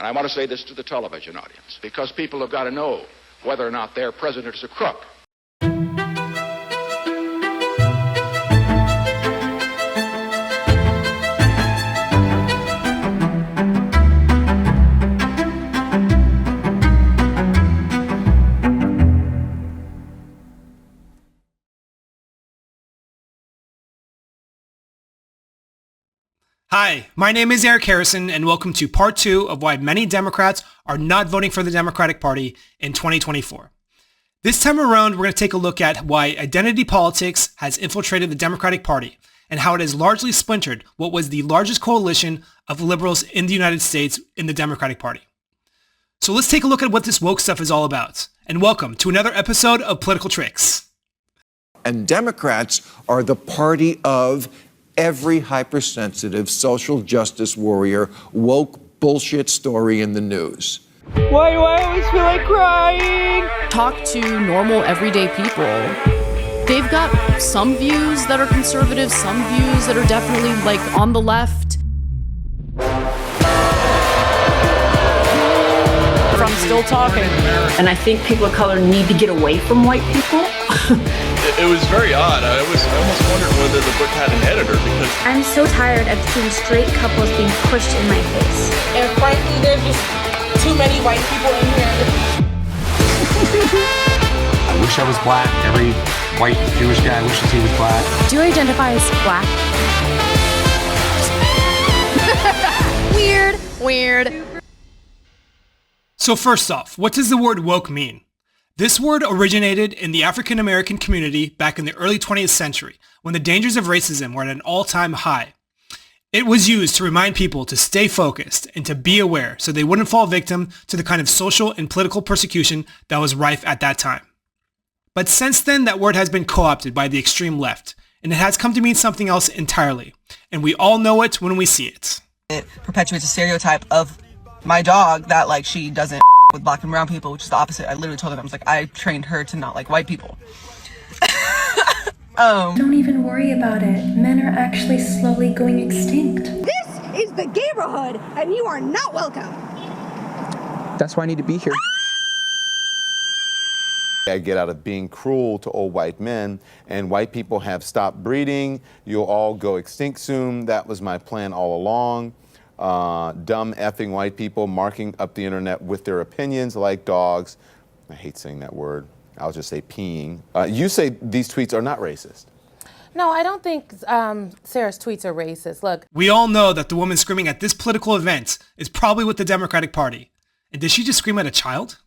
And I want to say this to the television audience, because people have got to know whether or not their president is a crook. Hi, my name is Eric Harrison, and welcome to part 2 of why many Democrats are not voting for the Democratic Party in 2024. This time around, we're going to take a look at why identity politics has infiltrated the Democratic Party and how it has largely splintered what was the largest coalition of liberals in the United States in the Democratic Party. So let's take a look at what this woke stuff is all about, and welcome to another episode of Political Tricks. And Democrats are the party of every hypersensitive social justice warrior woke bullshit story in the news. Why do I always feel like crying? Talk to normal, everyday people. They've got some views that are conservative, some views that are definitely like on the left. I'm still talking. And I think people of color need to get away from white people. It was very odd. I almost wondered whether the book had an editor because I'm so tired of seeing straight couples being pushed in my face. And frankly, there's just too many white people in here. I wish I was black. Every white Jewish guy wishes he was black. Do you identify as black? Weird. So first off, what does the word woke mean? This word originated in the African American community back in the early 20th century, when the dangers of racism were at an all-time high. It was used to remind people to stay focused and to be aware so they wouldn't fall victim to the kind of social and political persecution that was rife at that time. But since then, that word has been co-opted by the extreme left, and it has come to mean something else entirely, and we all know it when we see it. It perpetuates a stereotype of my dog that like she doesn't with black and brown people, which is the opposite. I literally told them, I was like, I trained her to not like white people. Don't even worry about it. Men are actually slowly going extinct. This is the neighborhood, and you are not welcome. That's why I need to be here. I get out of being cruel to old white men, and white people have stopped breeding. You'll all go extinct soon. That was my plan all along. Dumb effing white people marking up the internet with their opinions like dogs. I hate saying that word. I'll just say peeing. You say these tweets are not racist. No, I don't think Sarah's tweets are racist. Look. We all know that the woman screaming at this political event is probably with the Democratic Party. And did she just scream at a child?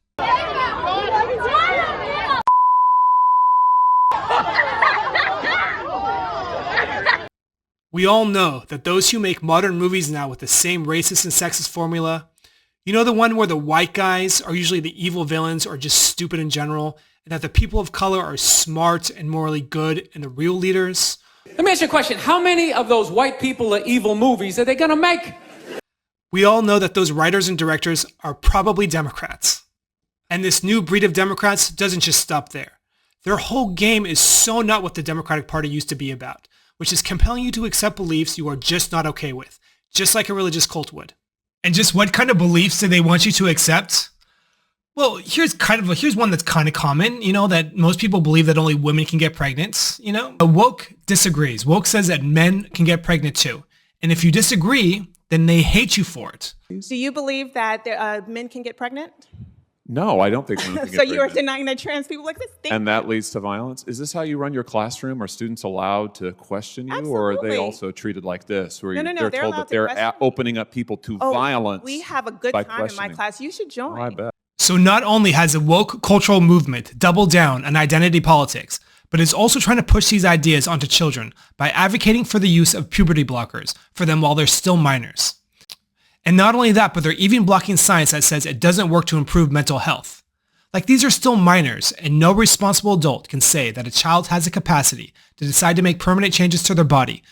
We all know that those who make modern movies now with the same racist and sexist formula, you know, the one where the white guys are usually the evil villains or just stupid in general, and that the people of color are smart and morally good and the real leaders? Let me ask you a question. How many of those white people are evil movies are they gonna make? We all know that those writers and directors are probably Democrats. And this new breed of Democrats doesn't just stop there. Their whole game is so not what the Democratic Party used to be about, which is compelling you to accept beliefs you are just not okay with, just like a religious cult would. And just what kind of beliefs do they want you to accept? Well, here's one that's kind of common, you know, that most people believe that only women can get pregnant, you know? Woke disagrees. Woke says that men can get pregnant too. And if you disagree, then they hate you for it. Do you believe that men can get pregnant? No, I don't think women can get So you are pregnant. denying that trans people like this thing? And that leads to violence? Is this how you run your classroom? Are students allowed to question you? Absolutely. Or are they also treated like this, where No, they're told allowed that to they're question. opening up people to violence? We have a good by time in my questioning? class. You should join. Oh, I bet. So not only has the woke cultural movement doubled down on identity politics, but is also trying to push these ideas onto children by advocating for the use of puberty blockers for them while they're still minors. And not only that, but they're even blocking science that says it doesn't work to improve mental health. Like, these are still minors, and no responsible adult can say that a child has a capacity to decide to make permanent changes to their body.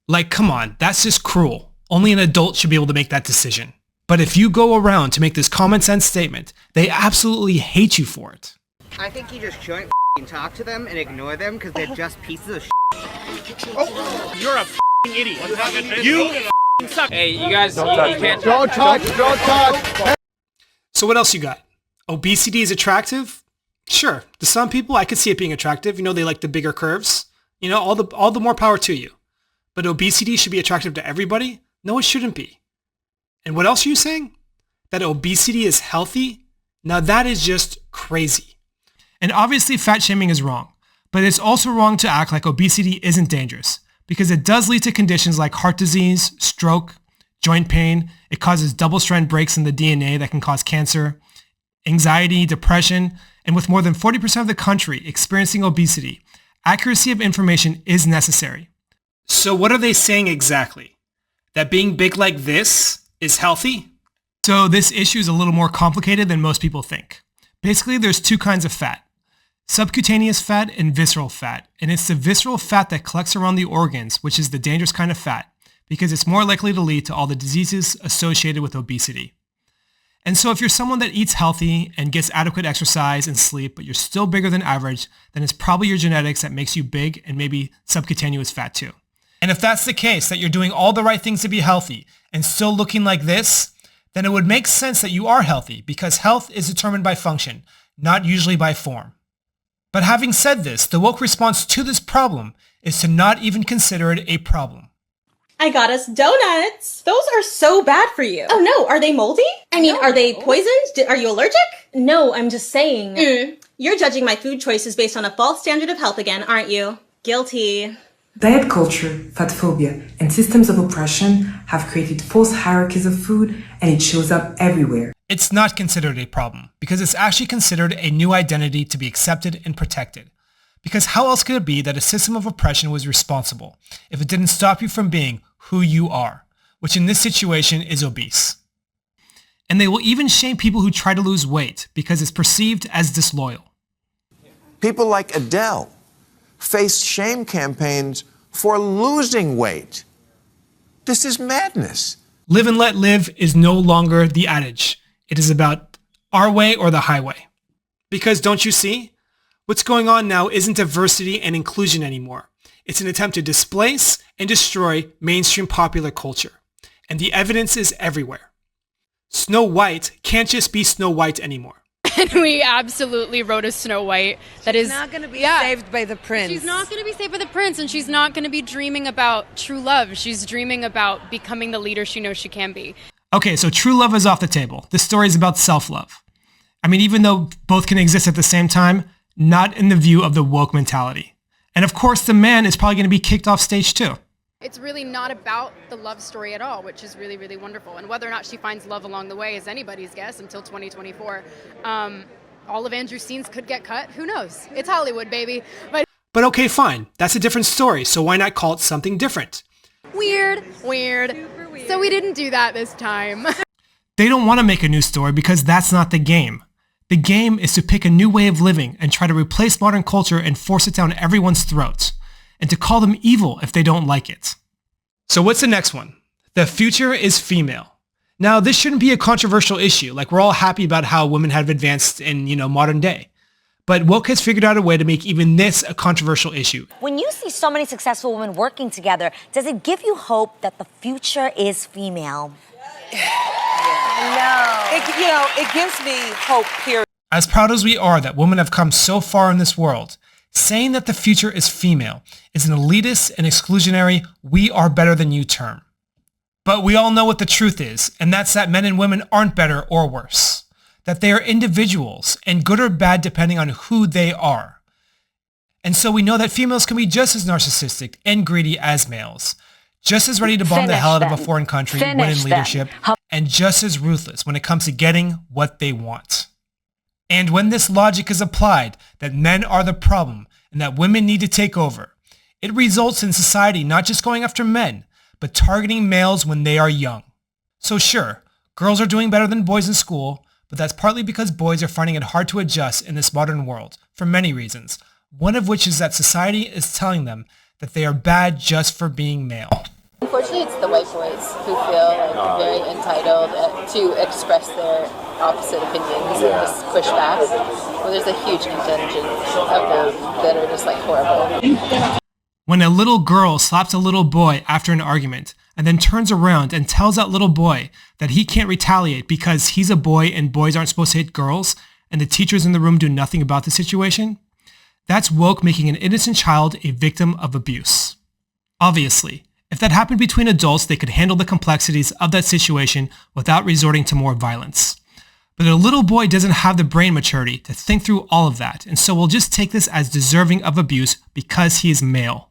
Like, come on, that's just cruel. Only an adult should be able to make that decision. But if you go around to make this common sense statement, they absolutely hate you for it. I think you just shouldn't talk to them and ignore them because they're just pieces of Oh, you're a idiot. You Hey, you guys, you can't. Don't touch. So what else you got? Obesity is attractive? Sure. To some people, I could see it being attractive. You know, they like the bigger curves. You know, all the more power to you. But obesity should be attractive to everybody? No, it shouldn't be. And what else are you saying? That obesity is healthy? Now that is just crazy. And obviously fat shaming is wrong, but it's also wrong to act like obesity isn't dangerous because it does lead to conditions like heart disease, stroke, joint pain. It causes double-strand breaks in the DNA that can cause cancer, anxiety, depression, and with more than 40% of the country experiencing obesity, accuracy of information is necessary. So what are they saying exactly? That being big like this is healthy? So this issue is a little more complicated than most people think. Basically, there's two kinds of fat. Subcutaneous fat and visceral fat. And it's the visceral fat that collects around the organs, which is the dangerous kind of fat, because it's more likely to lead to all the diseases associated with obesity. And so if you're someone that eats healthy and gets adequate exercise and sleep, but you're still bigger than average, then it's probably your genetics that makes you big and maybe subcutaneous fat too. And if that's the case, that you're doing all the right things to be healthy and still looking like this, then it would make sense that you are healthy because health is determined by function, not usually by form. But having said this, the woke response to this problem is to not even consider it a problem. I got us donuts. Those are so bad for you. Oh no, are they moldy? I mean, are they poisoned? Are you allergic? No, I'm just saying. You're judging my food choices based on a false standard of health again, aren't you? Guilty. Diet culture, fat phobia, and systems of oppression have created false hierarchies of food, and it shows up everywhere. It's not considered a problem because it's actually considered a new identity to be accepted and protected. Because how else could it be that a system of oppression was responsible if it didn't stop you from being who you are, which in this situation is obese? And they will even shame people who try to lose weight because it's perceived as disloyal. People like Adele face shame campaigns for losing weight. This is madness. Live and let live is no longer the adage. It is about our way or the highway. Because don't you see? What's going on now isn't diversity and inclusion anymore. It's an attempt to displace and destroy mainstream popular culture. And the evidence is everywhere. Snow White can't just be Snow White anymore. And we absolutely wrote a Snow White that is not going to be saved by the prince. She's not going to be saved by the prince, and she's not going to be dreaming about true love. She's dreaming about becoming the leader she knows she can be. Okay, so true love is off the table. This story is about self-love. I mean, even though both can exist at the same time, not in the view of the woke mentality. And of course, the man is probably going to be kicked off stage too. It's really not about the love story at all, which is really, really wonderful. And whether or not she finds love along the way is anybody's guess until 2024. All of Andrew's scenes could get cut. Who knows? It's Hollywood, baby. But okay, fine. That's a different story. So why not call it something different? Weird. So we didn't do that this time. They don't want to make a new story because that's not the game. The game is to pick a new way of living and try to replace modern culture and force it down everyone's throats, and to call them evil if they don't like it. So what's the next one? The future is female. Now, this shouldn't be a controversial issue. Like, we're all happy about how women have advanced in, modern day. But woke has figured out a way to make even this a controversial issue. When you see so many successful women working together, does it give you hope that the future is female? No. It gives me hope, period. As proud as we are that women have come so far in this world, saying that the future is female is an elitist and exclusionary "we are better than you" term. But we all know what the truth is, and that's that men and women aren't better or worse. That they are individuals, and good or bad depending on who they are. And so we know that females can be just as narcissistic and greedy as males, just as ready to bomb the hell out of a foreign country when in leadership, and just as ruthless when it comes to getting what they want. And when this logic is applied, that men are the problem and that women need to take over, it results in society not just going after men, but targeting males when they are young. So sure, girls are doing better than boys in school, but that's partly because boys are finding it hard to adjust in this modern world, for many reasons, one of which is that society is telling them that they are bad just for being male. Unfortunately, it's the white boys who feel like very entitled to express their opposite opinions and just push back. Well, there's a huge contingent of them that are just like horrible. When a little girl slaps a little boy after an argument, and then turns around and tells that little boy that he can't retaliate because he's a boy and boys aren't supposed to hit girls, and the teachers in the room do nothing about the situation, that's woke making an innocent child a victim of abuse. Obviously, if that happened between adults, they could handle the complexities of that situation without resorting to more violence. But a little boy doesn't have the brain maturity to think through all of that, and so we'll just take this as deserving of abuse because he is male.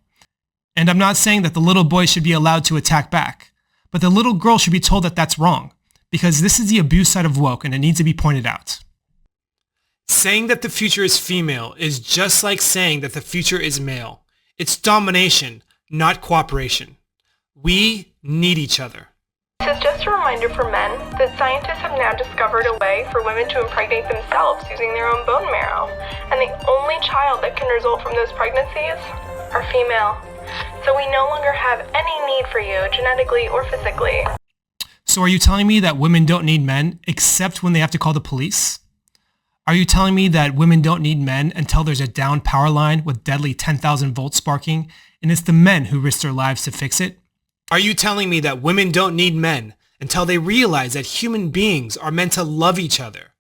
And I'm not saying that the little boy should be allowed to attack back, but the little girl should be told that that's wrong, because this is the abuse side of woke and it needs to be pointed out. Saying that the future is female is just like saying that the future is male. It's domination, not cooperation. We need each other. This is just a reminder for men that scientists have now discovered a way for women to impregnate themselves using their own bone marrow, and the only child that can result from those pregnancies are female. So we no longer have any need for you, genetically or physically. So are you telling me that women don't need men except when they have to call the police? Are you telling me that women don't need men until there's a down power line with deadly 10,000 volts sparking, and it's the men who risk their lives to fix it? Are you telling me that women don't need men until they realize that human beings are meant to love each other?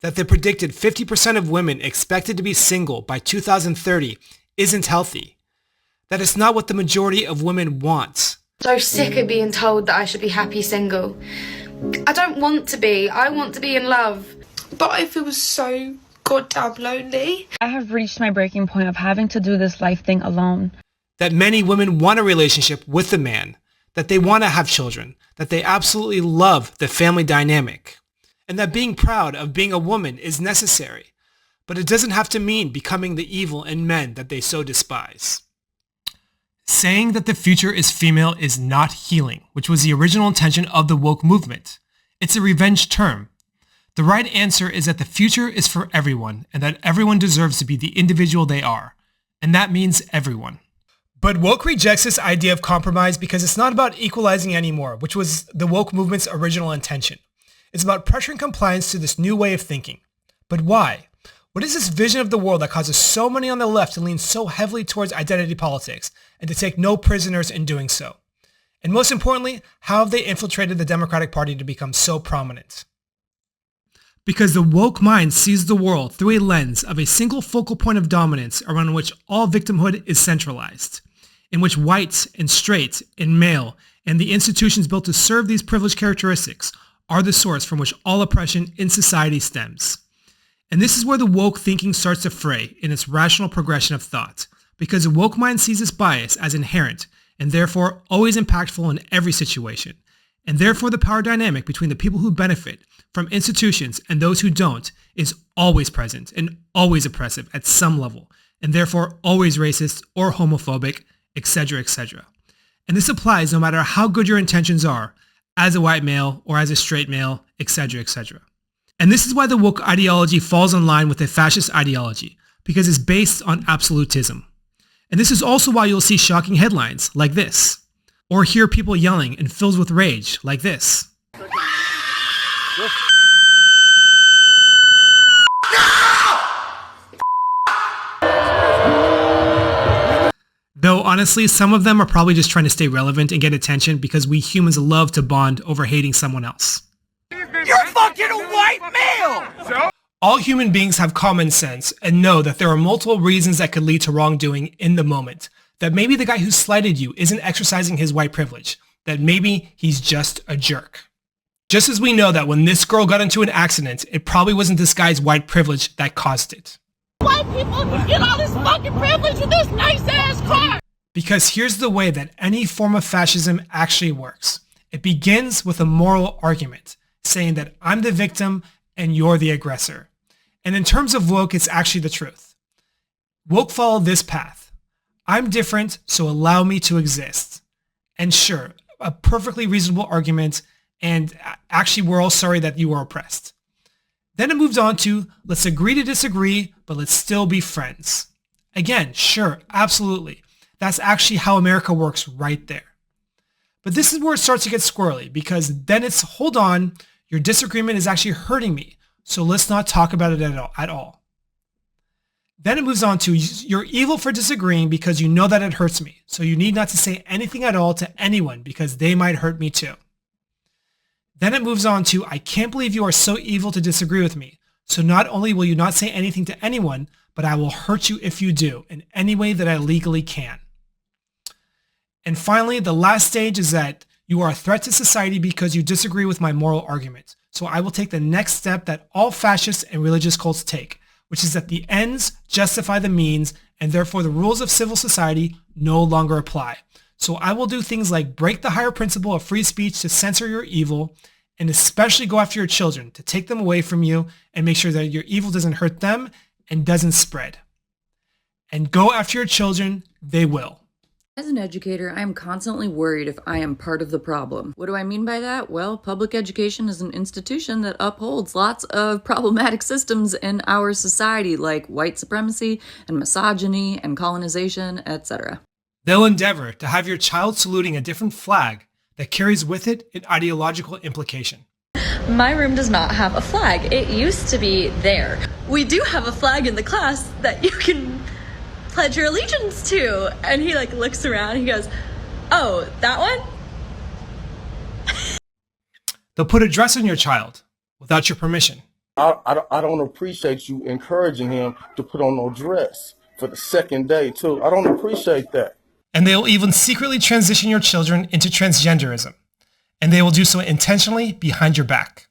That the predicted 50% of women expected to be single by 2030 isn't healthy? That it's not what the majority of women want? So sick of being told that I should be happy single. I don't want to be. I want to be in love. But I feel so goddamn lonely. I have reached my breaking point of having to do this life thing alone. That many women want a relationship with a man, that they want to have children, that they absolutely love the family dynamic, and that being proud of being a woman is necessary, but it doesn't have to mean becoming the evil in men that they so despise. Saying that the future is female is not healing, which was the original intention of the woke movement. It's a revenge term. The right answer is that the future is for everyone, and that everyone deserves to be the individual they are, and that means everyone. But woke rejects this idea of compromise because it's not about equalizing anymore, which was the woke movement's original intention. It's about pressuring compliance to this new way of thinking. But why? What is this vision of the world that causes so many on the left to lean so heavily towards identity politics and to take no prisoners in doing so? And most importantly, how have they infiltrated the Democratic Party to become so prominent? Because the woke mind sees the world through a lens of a single focal point of dominance around which all victimhood is centralized, in which white and straight and male and the institutions built to serve these privileged characteristics are the source from which all oppression in society stems. And this is where the woke thinking starts to fray in its rational progression of thought, because the woke mind sees this bias as inherent and therefore always impactful in every situation. And therefore the power dynamic between the people who benefit from institutions and those who don't is always present and always oppressive at some level, and therefore always racist or homophobic, etc., etc. And this applies no matter how good your intentions are as a white male or as a straight male, etc., etc. And this is why the woke ideology falls in line with a fascist ideology, because it's based on absolutism. And this is also why you'll see shocking headlines like this, or hear people yelling and filled with rage like this. Though honestly, some of them are probably just trying to stay relevant and get attention because we humans love to bond over hating someone else. You're fucking a white male! All human beings have common sense and know that there are multiple reasons that could lead to wrongdoing in the moment. That maybe the guy who slighted you isn't exercising his white privilege. That maybe he's just a jerk. Just as we know that when this girl got into an accident, it probably wasn't this guy's white privilege that caused it. White people get all this fucking privilege with this nice ass car. Because here's the way that any form of fascism actually works. It begins with a moral argument, saying that I'm the victim and you're the aggressor. And in terms of woke, it's actually the truth. Woke follow this path. I'm different, so allow me to exist. And sure, a perfectly reasonable argument, and actually we're all sorry that you were oppressed. Then it moved on to, let's agree to disagree, but let's still be friends. Again, sure, absolutely. That's actually how America works right there. But this is where it starts to get squirrely, because then it's, hold on, your disagreement is actually hurting me, so let's not talk about it at all. Then it moves on to, you're evil for disagreeing because you know that it hurts me, so you need not to say anything at all to anyone because they might hurt me too. Then it moves on to, I can't believe you are so evil to disagree with me, so not only will you not say anything to anyone, but I will hurt you if you do, in any way that I legally can. And finally, the last stage is that you are a threat to society because you disagree with my moral argument, so I will take the next step that all fascists and religious cults take, which is that the ends justify the means, and therefore the rules of civil society no longer apply. So I will do things like break the higher principle of free speech to censor your evil, and especially go after your children to take them away from you and make sure that your evil doesn't hurt them and doesn't spread. And go after your children, they will. As an educator, I am constantly worried if I am part of the problem. What do I mean by that? Well, public education is an institution that upholds lots of problematic systems in our society, like white supremacy and misogyny and colonization, etc. They'll endeavor to have your child saluting a different flag that carries with it an ideological implication. My room does not have a flag. It used to be there. We do have a flag in the class that you can pledge your allegiance to. And he looks around, he goes, oh, that one? They'll put a dress on your child without your permission. I don't appreciate you encouraging him to put on no dress for the second day too. I don't appreciate that. And they'll even secretly transition your children into transgenderism. And they will do so intentionally behind your back.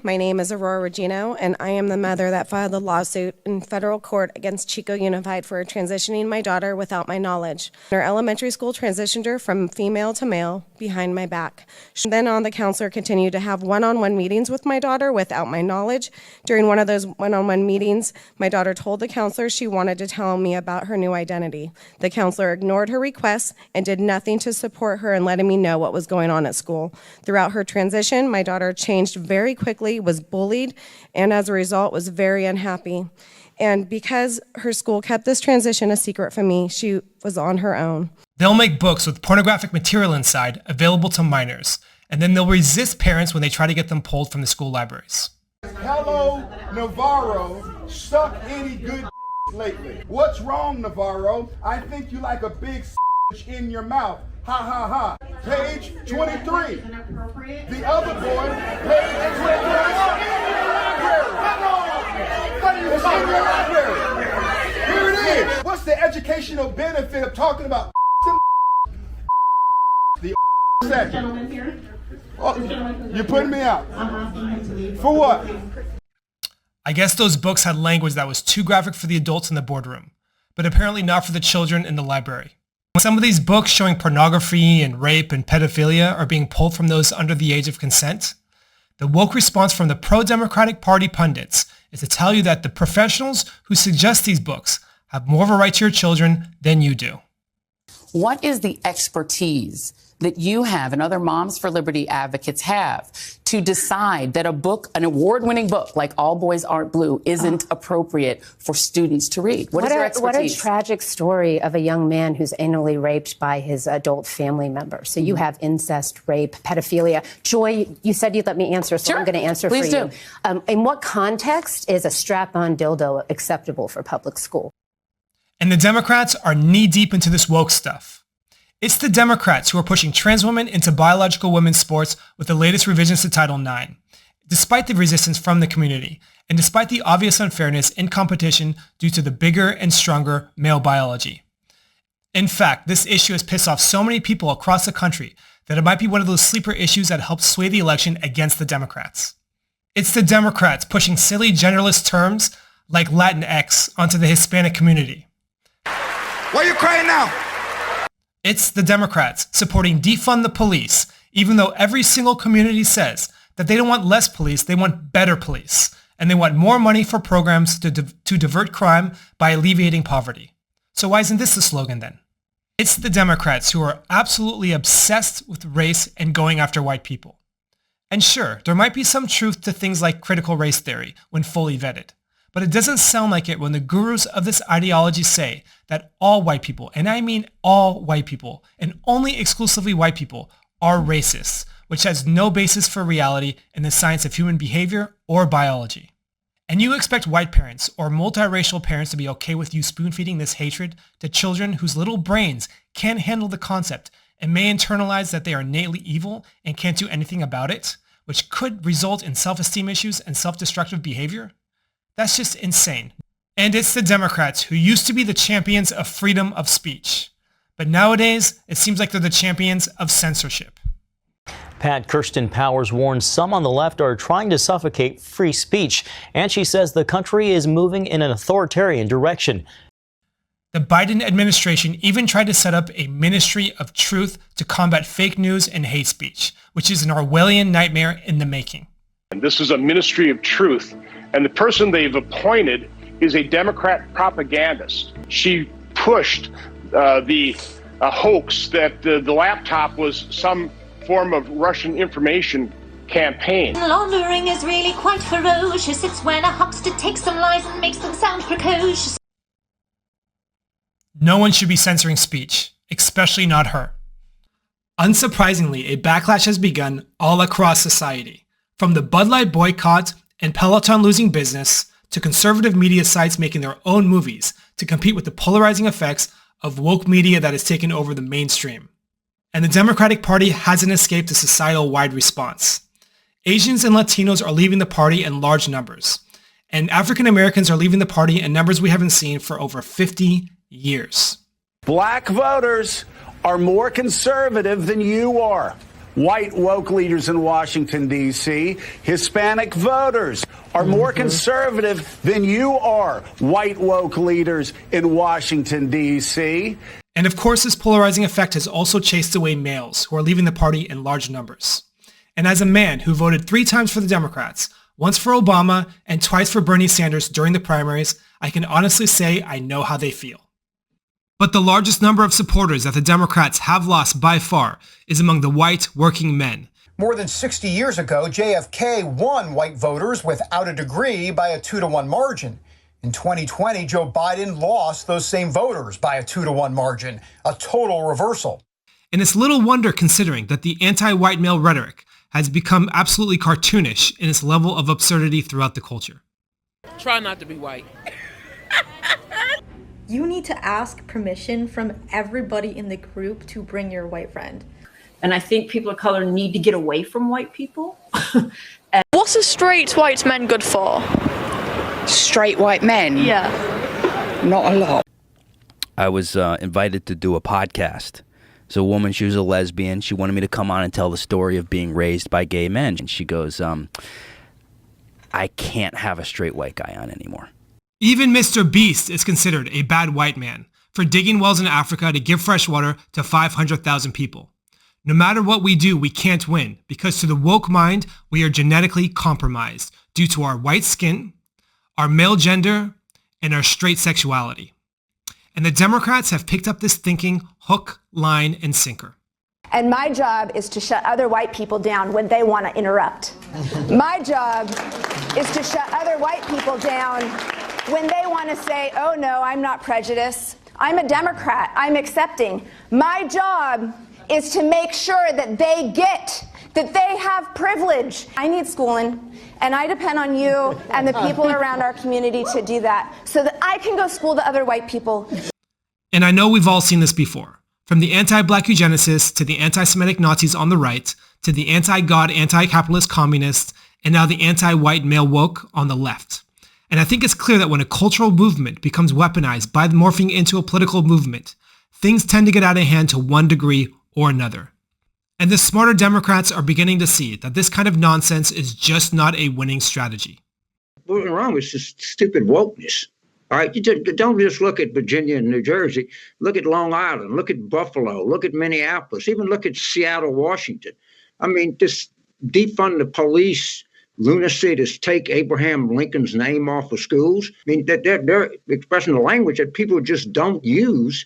My name is Aurora Regino, and I am the mother that filed a lawsuit in federal court against Chico Unified for transitioning my daughter without my knowledge. Her elementary school transitioned her from female to male behind my back. Then on, the counselor continued to have one-on-one meetings with my daughter without my knowledge. During one of those one-on-one meetings, my daughter told the counselor she wanted to tell me about her new identity. The counselor ignored her requests and did nothing to support her in letting me know what was going on at school. Throughout her transition, my daughter changed very quickly, was bullied, and as a result was very unhappy. And because her school kept this transition a secret from me, she was on her own. They'll make books with pornographic material inside available to minors, and then they'll resist parents when they try to get them pulled from the school libraries. Hello, Navarro. Suck any good lately. What's wrong, Navarro? I think you like a big in your mouth. Ha ha ha. Page 23. The other boy, page 23. It's in your library. Here it is. What's the educational benefit of talking about the second? Here. Oh, you're putting me out. For what? I guess those books had language that was too graphic for the adults in the boardroom, but apparently not for the children in the library. Some of these books showing pornography and rape and pedophilia are being pulled from those under the age of consent. The woke response from the pro-Democratic Party pundits is to tell you that the professionals who suggest these books have more of a right to your children than you do. What is the expertise that you have and other Moms for Liberty advocates have to decide that a book, an award-winning book like All Boys Aren't Blue, isn't appropriate for students to read? What is your expertise? What a tragic story of a young man who's anally raped by his adult family member. So you have incest, rape, pedophilia. Joy, you said you'd let me answer, so I'm going to answer Please for you. In what context is a strap-on dildo acceptable for public school? And the Democrats are knee-deep into this woke stuff. It's the Democrats who are pushing trans women into biological women's sports with the latest revisions to Title IX, despite the resistance from the community, and despite the obvious unfairness in competition due to the bigger and stronger male biology. In fact, this issue has pissed off so many people across the country that it might be one of those sleeper issues that helped sway the election against the Democrats. It's the Democrats pushing silly genderless terms like Latinx onto the Hispanic community. Why are you crying now? It's the Democrats supporting defund the police, even though every single community says that they don't want less police, they want better police, and they want more money for programs to divert crime by alleviating poverty. So why isn't this the slogan then? It's the Democrats who are absolutely obsessed with race and going after white people. And sure, there might be some truth to things like critical race theory when fully vetted. But it doesn't sound like it when the gurus of this ideology say that all white people, and I mean all white people, and only exclusively white people, are racists, which has no basis for reality in the science of human behavior or biology. And you expect white parents or multiracial parents to be okay with you spoon-feeding this hatred to children whose little brains can't handle the concept and may internalize that they are innately evil and can't do anything about it, which could result in self-esteem issues and self-destructive behavior? That's just insane. And it's the Democrats who used to be the champions of freedom of speech. But nowadays, it seems like they're the champions of censorship. Pat, Kirsten Powers warns some on the left are trying to suffocate free speech, and she says the country is moving in an authoritarian direction. The Biden administration even tried to set up a ministry of truth to combat fake news and hate speech, which is an Orwellian nightmare in the making. And this is a ministry of truth, and the person they've appointed is a Democrat propagandist. She pushed the hoax that the laptop was some form of Russian information campaign. Laundering is really quite ferocious. It's when a huckster takes some lies and makes them sound precocious. No one should be censoring speech, especially not her. Unsurprisingly, a backlash has begun all across society, from the Bud Light boycott and Peloton losing business, to conservative media sites making their own movies to compete with the polarizing effects of woke media that has taken over the mainstream. And the Democratic Party hasn't escaped a societal-wide response. Asians and Latinos are leaving the party in large numbers, and African Americans are leaving the party in numbers we haven't seen for over 50 years. Black voters are more conservative than you are. White woke leaders in Washington, D.C., Hispanic voters are more conservative than you are. White woke leaders in Washington, D.C. And of course, this polarizing effect has also chased away males who are leaving the party in large numbers. And as a man who voted 3 times for the Democrats, once for Obama and twice for Bernie Sanders during the primaries, I can honestly say I know how they feel. But the largest number of supporters that the Democrats have lost by far is among the white working men. More than 60 years ago, JFK won white voters without a degree by a 2-to-1 margin. In 2020, Joe Biden lost those same voters by a 2-to-1 margin, a total reversal. And it's little wonder considering that the anti-white male rhetoric has become absolutely cartoonish in its level of absurdity throughout the culture. Try not to be white. You need to ask permission from everybody in the group to bring your white friend. And I think people of color need to get away from white people. What's a straight white man good for? Straight white men? Yeah. Not a lot. I was invited to do a podcast. So a woman, she was a lesbian. She wanted me to come on and tell the story of being raised by gay men. And she goes, I can't have a straight white guy on anymore. Even Mr. Beast is considered a bad white man for digging wells in Africa to give fresh water to 500,000 people. No matter what we do, we can't win because to the woke mind, we are genetically compromised due to our white skin, our male gender, and our straight sexuality. And the Democrats have picked up this thinking hook, line, and sinker. And my job is to shut other white people down when they want to interrupt. My job is to shut other white people down when they want to say, oh no, I'm not prejudiced. I'm a Democrat. I'm accepting. My job is to make sure that they get that they have privilege. I need schooling, and I depend on you and the people around our community to do that so that I can go school the other white people. And I know we've all seen this before, from the anti-black eugenicists to the anti-Semitic Nazis on the right, to the anti-God, anti-capitalist communists, and now the anti-white male woke on the left. And I think it's clear that when a cultural movement becomes weaponized by morphing into a political movement, things tend to get out of hand to one degree or another. And the smarter Democrats are beginning to see that this kind of nonsense is just not a winning strategy. What's wrong with this stupid wokeness? All right, don't just look at Virginia and New Jersey. Look at Long Island. Look at Buffalo. Look at Minneapolis. Even look at Seattle, Washington. I mean, just defund the police, lunacy to take Abraham Lincoln's name off of schools. I mean, they're expressing a language that people just don't use.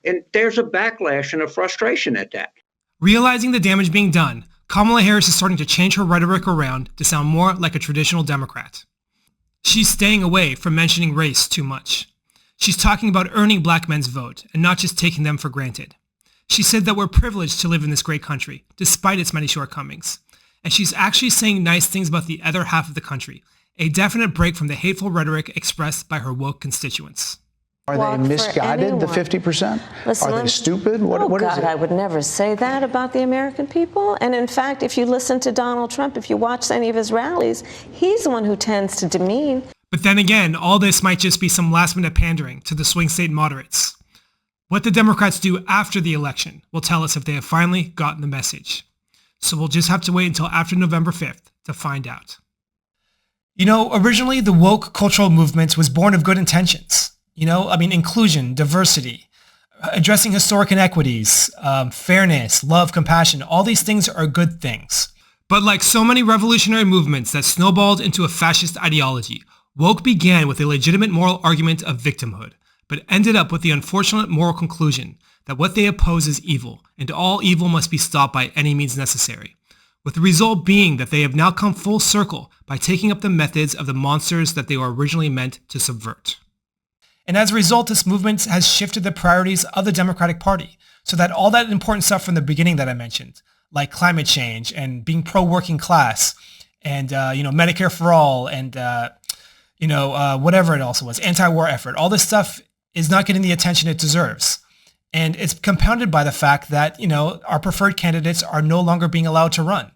And there's a backlash and a frustration at that. Realizing the damage being done, Kamala Harris is starting to change her rhetoric around to sound more like a traditional Democrat. She's staying away from mentioning race too much. She's talking about earning black men's vote and not just taking them for granted. She said that we're privileged to live in this great country, despite its many shortcomings. And she's actually saying nice things about the other half of the country, a definite break from the hateful rhetoric expressed by her woke constituents. Are they misguided, the 50%? Are they stupid? What is it? I would never say that about the American people. And in fact, if you listen to Donald Trump, if you watch any of his rallies, he's the one who tends to demean. But then again, all this might just be some last-minute pandering to the swing state moderates. What the Democrats do after the election will tell us if they have finally gotten the message. So we'll just have to wait until after November 5th to find out. You know, originally the woke cultural movement was born of good intentions. Inclusion, diversity, addressing historic inequities, fairness, love, compassion, all these things are good things. But like so many revolutionary movements that snowballed into a fascist ideology, woke began with a legitimate moral argument of victimhood, but ended up with the unfortunate moral conclusion that what they oppose is evil, and all evil must be stopped by any means necessary, with the result being that they have now come full circle by taking up the methods of the monsters that they were originally meant to subvert. And as a result, this movement has shifted the priorities of the Democratic Party, so that all that important stuff from the beginning that I mentioned, like climate change and being pro-working class, and Medicare for all, and whatever it also was, anti-war effort, all this stuff is not getting the attention it deserves. And it's compounded by the fact that, our preferred candidates are no longer being allowed to run.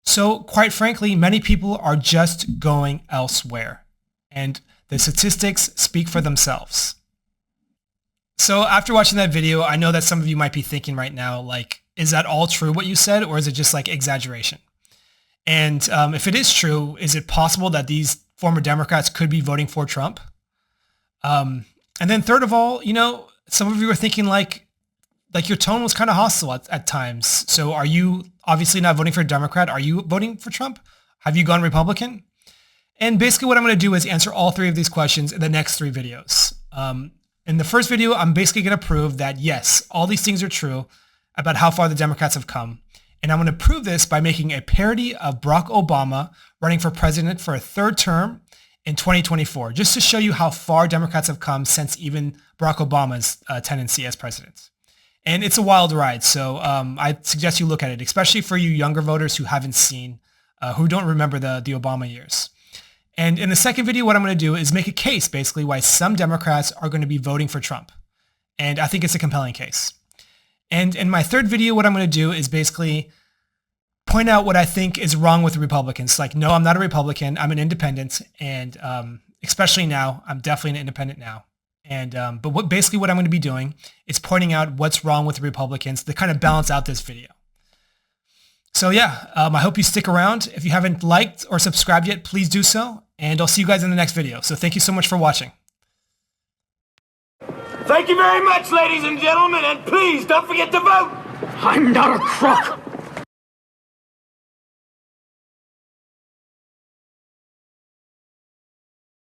So quite frankly, many people are just going elsewhere. And the statistics speak for themselves. So after watching that video, I know that some of you might be thinking right now, like, is that all true what you said, or is it just like exaggeration? And if it is true, is it possible that these former Democrats could be voting for Trump? And then third of all, some of you are thinking like your tone was kind of hostile at times. So are you obviously not voting for a Democrat? Are you voting for Trump? Have you gone Republican? And basically what I'm going to do is answer all three of these questions in the next three videos. In the first video, I'm basically going to prove that yes, all these things are true about how far the Democrats have come. And I'm going to prove this by making a parody of Barack Obama running for president for a third term in 2024, just to show you how far Democrats have come since even Barack Obama's tendency as president. And it's a wild ride, so I suggest you look at it, especially for you younger voters who haven't seen, who don't remember the Obama years. And in the second video, what I'm going to do is make a case, basically, why some Democrats are going to be voting for Trump. And I think it's a compelling case. And in my third video, what I'm going to do is basically point out what I think is wrong with Republicans. Like, no, I'm not a Republican. I'm an independent. And especially now, I'm definitely an independent now. And but basically what I'm going to be doing is pointing out what's wrong with the Republicans to kind of balance out this video. So yeah, I hope you stick around. If you haven't liked or subscribed yet, please do so. And I'll see you guys in the next video. So thank you so much for watching. Thank you very much, ladies and gentlemen, and please don't forget to vote. I'm not a crook.